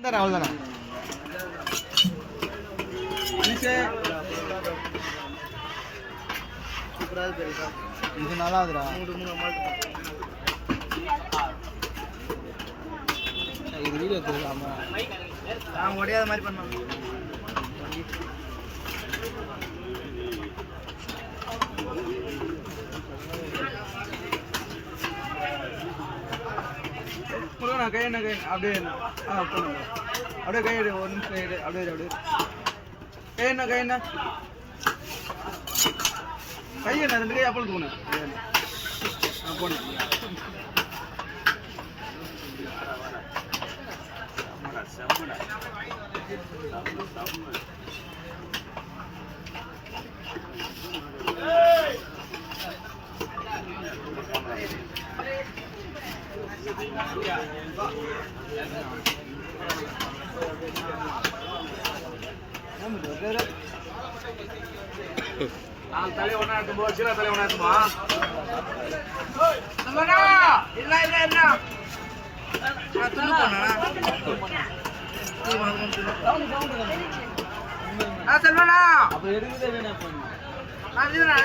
தரேன் அவ்வளோதானே. இது நல்லா இருக்குடா. இது வீடியோ தெரியாம நான் முடியாத மாதிரி பண்ணேன். கை என்ன கை அப்படியே அப்படியே கை எடு. ஒரு நிமிஷம் எடு. அப்படியே அப்படியே கை என்ன கை என்ன கை என்ன 2 கை அப்பளம் தூணு போனேன். தலை ஒன்னா இருக்கும்போது சில தலை ஒன்னா இருக்குமா இல்ல இல்ல இல்ல துணு போனா செல்வனா அப்ப எடுக்குதே வேணா இதுனா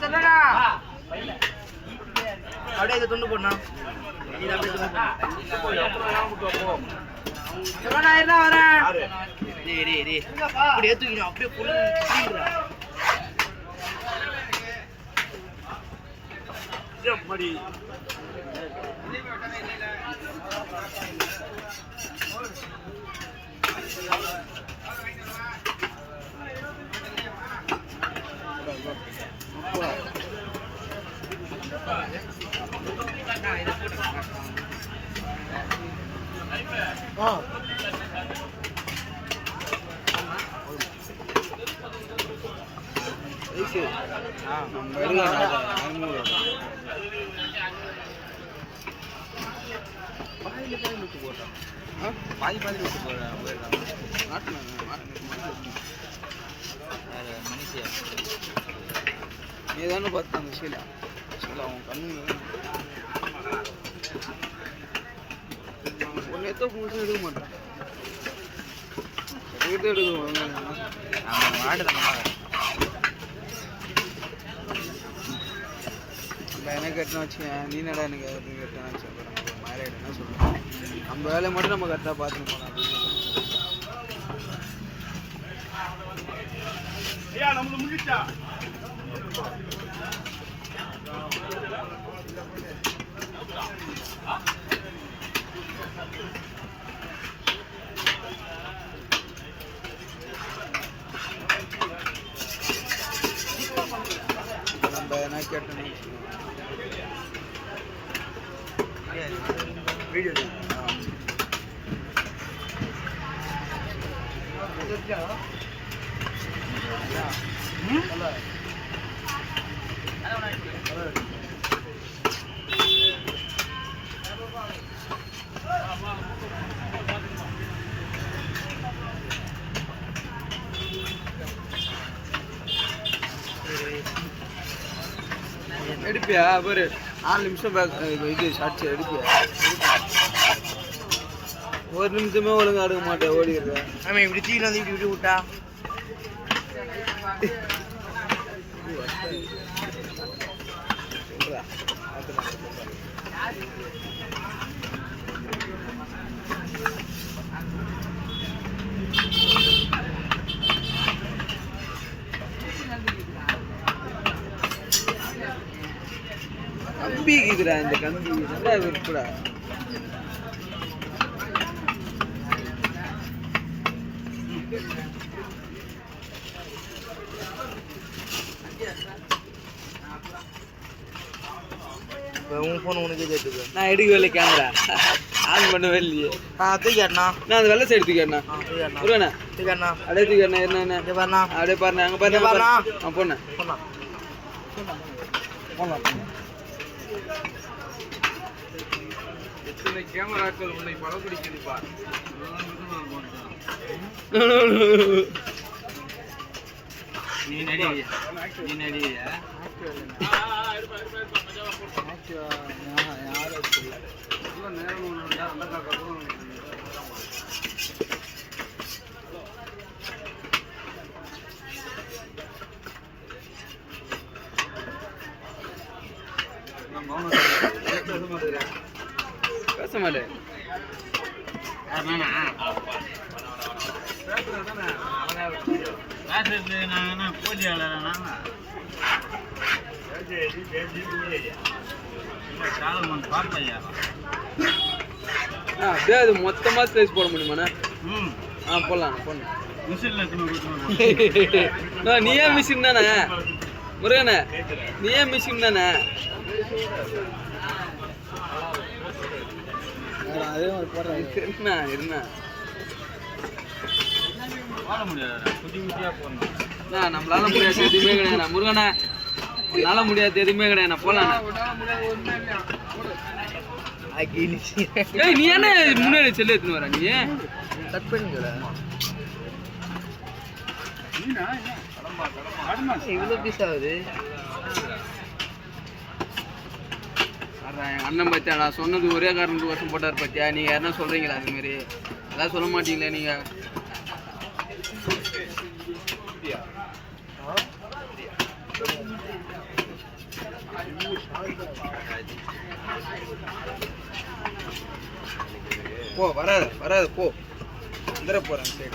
செல்வனா அப்படியே இதை துண்டு போடணும். இது அப்படியே செல்வனா என்ன வரேன் அப்படி ஏத்துக்கணும். அப்படியே புள்ள மடி பாதி பாதி விட்டு போயிடறான். மனுஷியா நீ தானே பார்த்தாங்க சீலா அவன் கண்ணு ஒன்று எத்த புதுசு எடுக்க மாட்டான். எடுக்க எனக்கு கட்டினா வச்சுக்கேன். நீ நடா எனக்கு கட்டினா வச்சு மாறிடுன்னா சொல்லுவேன். நம்ம வேலையை மட்டும் நம்ம கரெக்டாக பார்த்துட்டு போனோம். நம்ம என்ன கேட்டோம் வீடியோ எடுப்பியா ஒரு 4 நிமிஷம் இது ஷார்ட்ஸ் எடுப்பியா? ஒரு நிமிஷமே ஒழுங்கா எடுக்க மாட்டேன். ஓடிடுறேன். ஆமாம் இப்படி தீவிர வந்து இப்படி விட்டா கம்பி இருக்குதுடா. இந்த கம்பி நல்லா இருக்குடா. உன் ஃபோன் உனக்கு கேட்டுது. நான் எடுக்கவே இல்லை. கேமரா ஆன் பண்ணவே இல்லையே. தூக்கிண்ணா நான் அது வெள்ளை சைடு தூக்கிண்ணா ஒருவேண்ணா தூக்கிண்ணா அப்படியே தூக்கிண்ணா. என்ன பாருண்ணா அப்படியே பாருண்ணா. அங்கே பாருண்ணா பாருண்ணா. ஆ போண்ணா எத்தனை கேமராக்கள் உன்னை படம் பிடிக்குதுப்பா. நீ நடிகையா பேச மாட்டேன் அது மொத்தமா ஸ்லைஸ் போட முடியுமாண்ணா? போடலாம் போடணும். நீயே மிஷின் தானே முருகனே? நீயே மிஷின் தானே? நம்மளால முடியாது எதுவுமே கிடையாது முருகனே. உன்னால முடியாது எதுவுமே கிடையாது. போலாம். நீ என்ன முன்னாடி செல்லு எடுத்துன்னு வர? நீ கட் பண்ணுங்க. இவ்வளோ பீஸ் ஆகுது. எங்கள் அண்ணன் பத்தியா நான் சொன்னது ஒரே காரணத்துக்கு வருஷம் போட்டார் பத்தியா? நீங்கள் யாருன்னா சொல்கிறீங்களா அதுமாரி? எல்லாம் சொல்ல மாட்டீங்களே நீங்கள்? போ வராது வராது போ. வந்துட போகிறேன் சரி.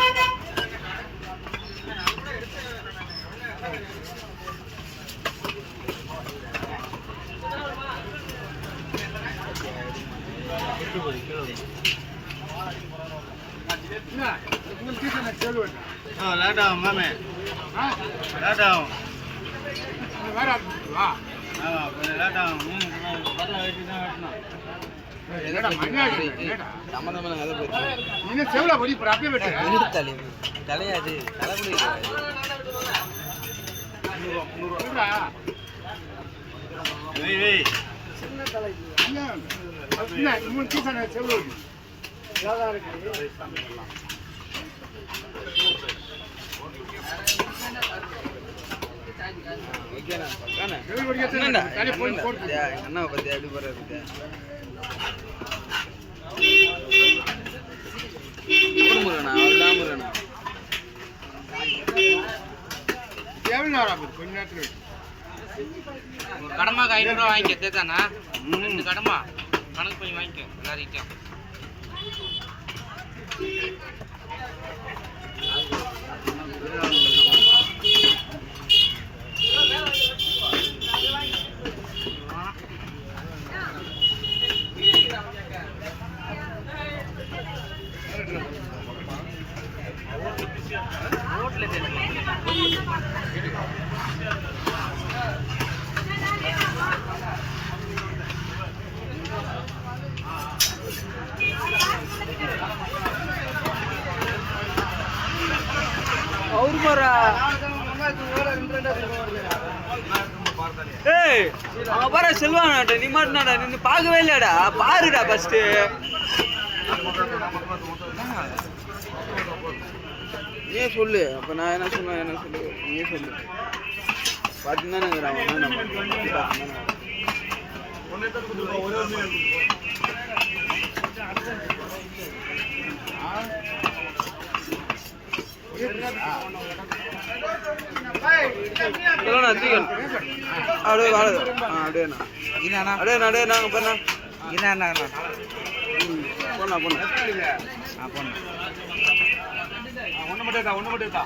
லேட் ஆகும் மாமே. லேட் ஆகும். கொஞ்சம் லேட் ஆகும். தலையாது தலைமுடி அண்ணா பத்தியா எப்படி போறது? முருகனா அவர்தான் முருகனா. ஒரு கடமாக்கு 500 ரூபா வாங்கிக்க தேத்தானா? 2 கடமா கணக்கு போய் வாங்கிக்க எல்லாரையும். செல்வாங்க நீ மாட்டினாடா. நின்று பார்க்கவே இல்லையாடா? பாருடா ஃபஸ்ட்டு. நீயே சொல்லு. அப்போ நான் என்ன சொன்னேன்? என்ன சொல்லு? நீயே சொல்லு. பார்த்தீங்கன்னா அப்படியே வாழுது. அப்படியேண்ணா அப்படியே அப்படியே நாங்கள் பண்ணா என்ன போண்ணா பொண்ணு பொண்ணு ஒன்று மட்டும் ஒன்று மட்டும் இருக்கா?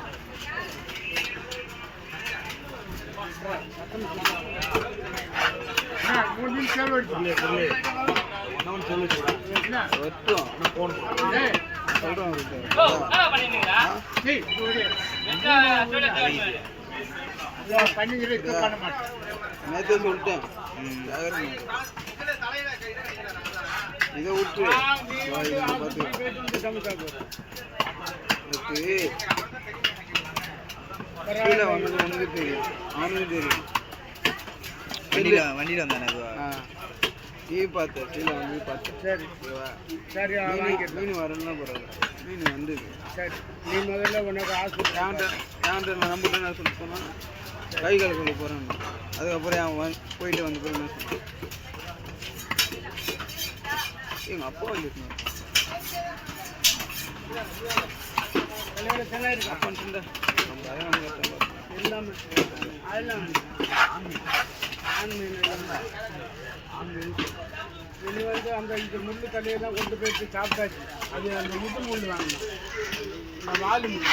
நேற்று சொல்லிட்டேன் இதை விட்டு கீழே வந்தது உனக்கு தெரியும், அவனுக்கு தெரியும். வண்டியில் வந்தானே டிவி பார்த்தேன், கீழே வந்து பார்த்தேன். சரி சரி மீன் வரணும்னா பரவாயில்ல. மீன் வந்தது. சரி நீ முதல்ல உனக்கு ஹாஸ்பிட்டல் நம்பிட்டு நான் சொல்ல சொன்னேன் கை கால் சொல்ல போகிறேன். அதுக்கப்புறம் அவன் போயிட்டு வந்து போய் என்ன சொன்னேன் எங்கள் அப்பா வந்து எல்லாமே அதெல்லாம் வெளியே வந்து அந்த இந்த முள்ளு தலையெல்லாம் கொண்டு போயிட்டு சாப்பிட்டாச்சு. அது அந்த முட்டு முள் வாங்கணும், வாலு முள்.